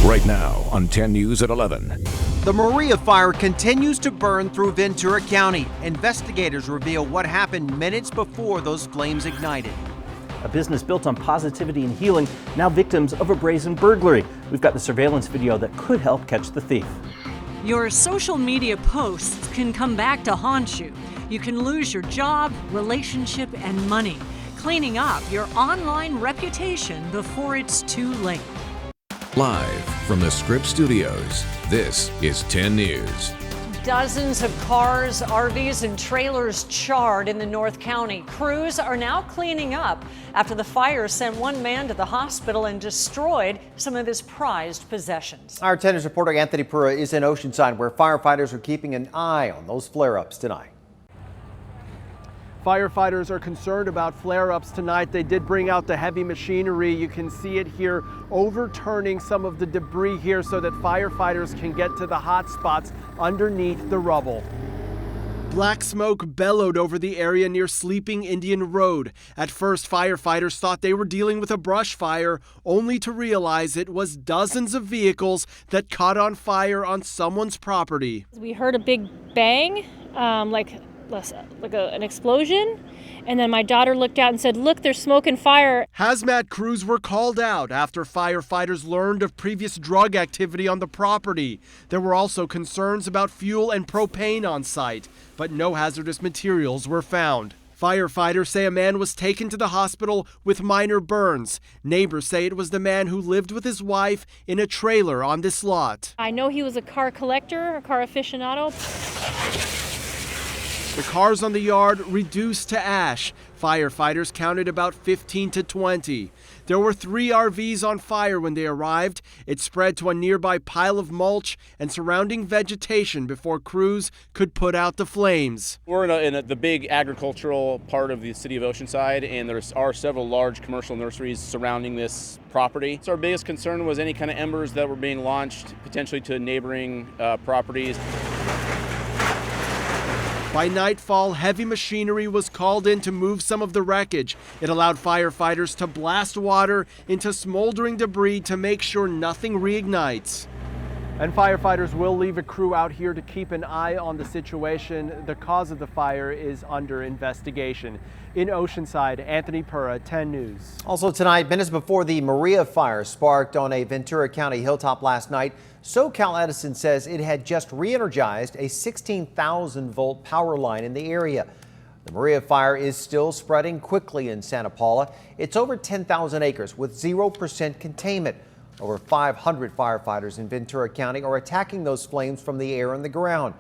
Right now on 10 News at 11. The Morea fire continues to burn through Ventura County. Investigators reveal what happened minutes before those flames ignited. A business built on positivity and healing, now victims of a brazen burglary. We've got the surveillance video that could help catch the thief. Your social media posts can come back to haunt you. You can lose your job, relationship, and money. Cleaning up your online reputation before it's too late. Live from the Scripps Studios, this is 10 News. Dozens of cars, RVs, and trailers charred in the North County. Crews are now cleaning up after the fire sent one man to the hospital and destroyed some of his prized possessions. Our 10 News reporter Anthony Pura is in Oceanside, where firefighters are keeping an eye on those flare-ups tonight. Firefighters are concerned about flare-ups tonight. They did bring out the heavy machinery. You can see it here overturning some of the debris here so that firefighters can get to the hot spots underneath the rubble. Black smoke bellowed over the area near Sleeping Indian Road. At first, firefighters thought they were dealing with a brush fire, only to realize it was dozens of vehicles that caught on fire on someone's property. We heard a big bang, like an explosion, and then my daughter looked out and said, "Look, there's smoke and fire." Hazmat crews were called out after firefighters learned of previous drug activity on the property. There were also concerns about fuel and propane on site, but no hazardous materials were found. Firefighters say a man was taken to the hospital with minor burns. Neighbors say it was the man who lived with his wife in a trailer on this lot. I know he was a car collector, a car aficionado. The cars on the yard reduced to ash. Firefighters counted about 15 to 20. There were 3 RVs on fire when they arrived. It spread to a nearby pile of mulch and surrounding vegetation before crews could put out the flames. We're in the big agricultural part of the city of Oceanside, and there are several large commercial nurseries surrounding this property. So our biggest concern was any kind of embers that were being launched potentially to neighboring properties. By nightfall, heavy machinery was called in to move some of the wreckage. It allowed firefighters to blast water into smoldering debris to make sure nothing reignites. And firefighters will leave a crew out here to keep an eye on the situation. The cause of the fire is under investigation. In Oceanside, Anthony Pura, 10 News. Also tonight, minutes before the Morea fire sparked on a Ventura County hilltop last night, SoCal Edison says it had just re-energized a 16,000-volt power line in the area. The Morea fire is still spreading quickly in Santa Paula. It's over 10,000 acres with 0% containment. Over 500 firefighters in Ventura County are attacking those flames from the air and the ground.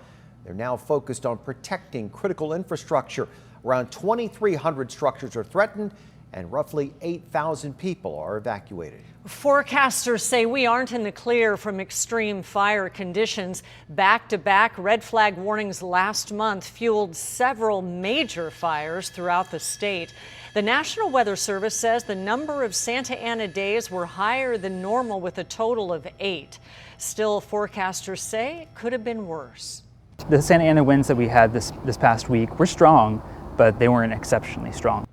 They're now focused on protecting critical infrastructure. Around 2,300 structures are threatened and roughly 8,000 people are evacuated. Forecasters say we aren't in the clear from extreme fire conditions. Back-to-back red flag warnings last month fueled several major fires throughout the state. The National Weather Service says the number of Santa Ana days were higher than normal with a total of 8. Still, forecasters say it could have been worse. The Santa Ana winds that we had this past week were strong, but they weren't exceptionally strong.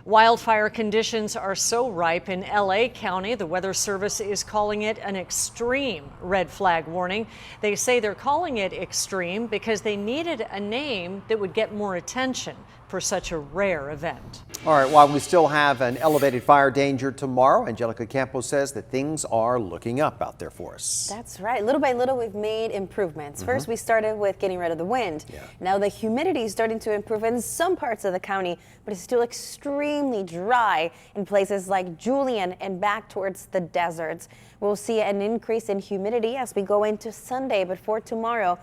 Wildfire conditions are so ripe in LA County, the Weather Service is calling it an extreme red flag warning. They say they're calling it extreme because they needed a name that would get more attention for such a rare event. All right, while we still have an elevated fire danger tomorrow, Angelica Campos says that things are looking up out there for us. That's right. Little by little, we've made improvements. First, we started with getting rid of the wind. Now the humidity is starting to improve in some parts of the county, but it's still extremely dry in places like Julian and back towards the deserts. We'll see an increase in humidity as we go into Sunday, but for tomorrow,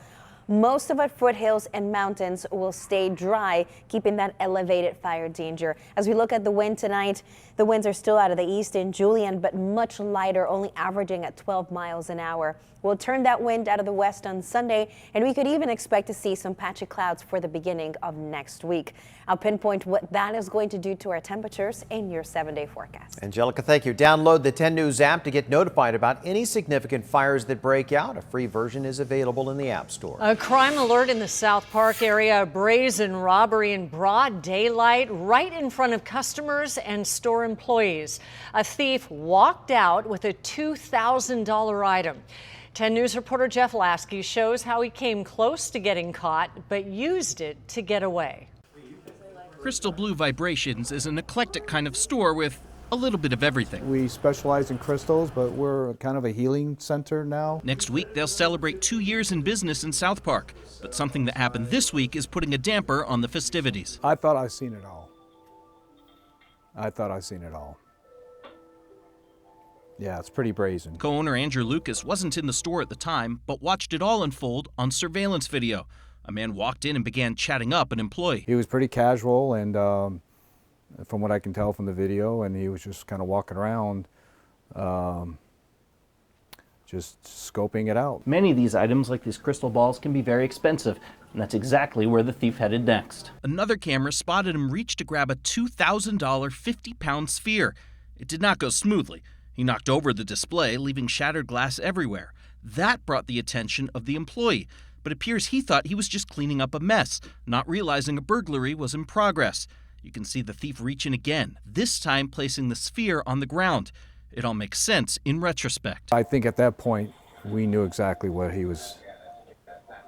most of our foothills and mountains will stay dry, keeping that elevated fire danger. As we look at the wind tonight, the winds are still out of the east in Julian, but much lighter, only averaging at 12 miles an hour. We'll turn that wind out of the west on Sunday, and we could even expect to see some patchy clouds for the beginning of next week. I'll pinpoint what that is going to do to our temperatures in your 7-day forecast. Angelica, thank you. Download the 10 News app to get notified about any significant fires that break out. A free version is available in the App Store. A crime alert in the South Park area, a brazen robbery in broad daylight right in front of customers and store employees. A thief walked out with a $2,000 item. 10 News reporter Jeff Lasky shows how he came close to getting caught, but used it to get away. Crystal Blue Vibrations is an eclectic kind of store with a little bit of everything. We specialize in crystals, but we're kind of a healing center now. Next week, they'll celebrate 2 years in business in South Park. But something that happened this week is putting a damper on the festivities. I thought I seen it all. Yeah, it's pretty brazen. Co-owner Andrew Lucas wasn't in the store at the time, but watched it all unfold on surveillance video. A man walked in and began chatting up an employee. He was pretty casual, and from what I can tell from the video, and he was just kind of walking around, just scoping it out. Many of these items, like these crystal balls, can be very expensive, and that's exactly where the thief headed next. Another camera spotted him reach to grab a $2,000 50-pound sphere. It did not go smoothly. He knocked over the display, leaving shattered glass everywhere. That brought the attention of the employee, but it appears he thought he was just cleaning up a mess, not realizing a burglary was in progress. You can see the thief reach in again, this time placing the sphere on the ground. It all makes sense in retrospect. I think at that point, we knew exactly what he was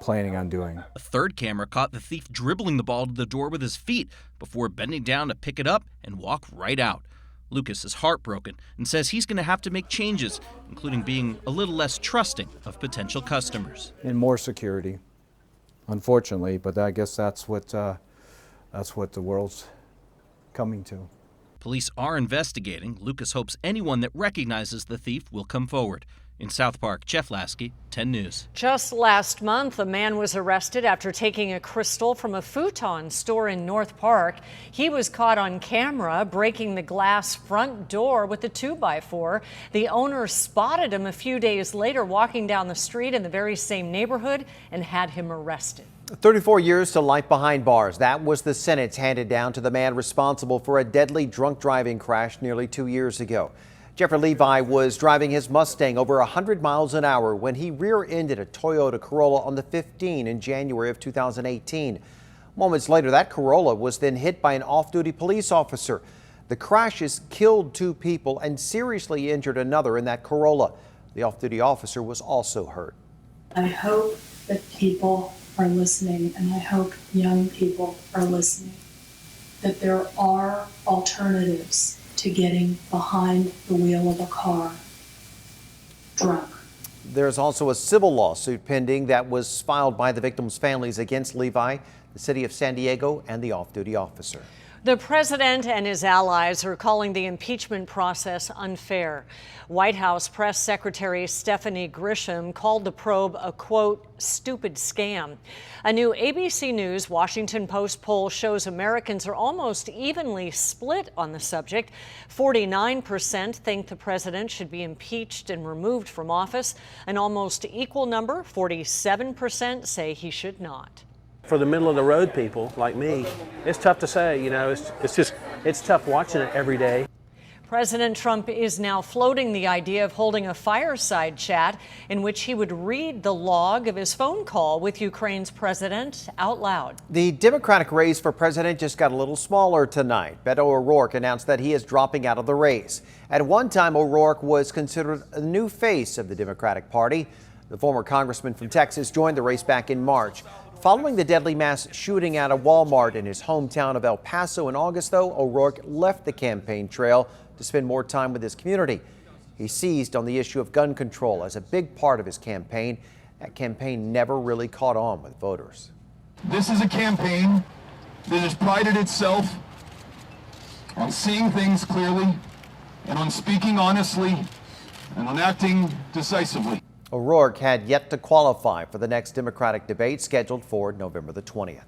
planning on doing. A third camera caught the thief dribbling the ball to the door with his feet before bending down to pick it up and walk right out. Lucas is heartbroken and says he's going to have to make changes, including being a little less trusting of potential customers. And more security, unfortunately, but I guess that's what the world's coming to. Police are investigating. Lucas hopes anyone that recognizes the thief will come forward. In South Park, Jeff Lasky, 10 News. Just last month, a man was arrested after taking a crystal from a futon store in North Park. He was caught on camera breaking the glass front door with a 2x4. The owner spotted him a few days later walking down the street in the very same neighborhood and had him arrested. 34 years to life behind bars. That was the sentence handed down to the man responsible for a deadly drunk driving crash nearly 2 years ago. Jeffrey Levi was driving his Mustang over 100 miles an hour when he rear-ended a Toyota Corolla on the 15 in January of 2018. Moments later, that Corolla was then hit by an off-duty police officer. The crashes killed 2 people and seriously injured another in that Corolla. The off-duty officer was also hurt. I hope that people are listening, and I hope young people are listening, that there are alternatives to getting behind the wheel of a car drunk. There's also a civil lawsuit pending that was filed by the victims' families against Levi, the city of San Diego, and the off-duty officer. The president and his allies are calling the impeachment process unfair. White House Press Secretary Stephanie Grisham called the probe a, quote, stupid scam. A new ABC News Washington Post poll shows Americans are almost evenly split on the subject. 49% think the president should be impeached and removed from office. An almost equal number, 47%, say he should not. For the middle of the road people like me, it's tough to say, it's tough watching it every day. President Trump is now floating the idea of holding a fireside chat in which he would read the log of his phone call with Ukraine's president out loud. The Democratic race for president just got a little smaller tonight. Beto O'Rourke announced that he is dropping out of the race. At one time, O'Rourke was considered a new face of the Democratic Party. The former congressman from Texas joined the race back in March. Following the deadly mass shooting at a Walmart in his hometown of El Paso in August, though, O'Rourke left the campaign trail to spend more time with his community. He seized on the issue of gun control as a big part of his campaign. That campaign never really caught on with voters. This is a campaign that has prided itself on seeing things clearly and on speaking honestly and on acting decisively. O'Rourke had yet to qualify for the next Democratic debate scheduled for November the 20th.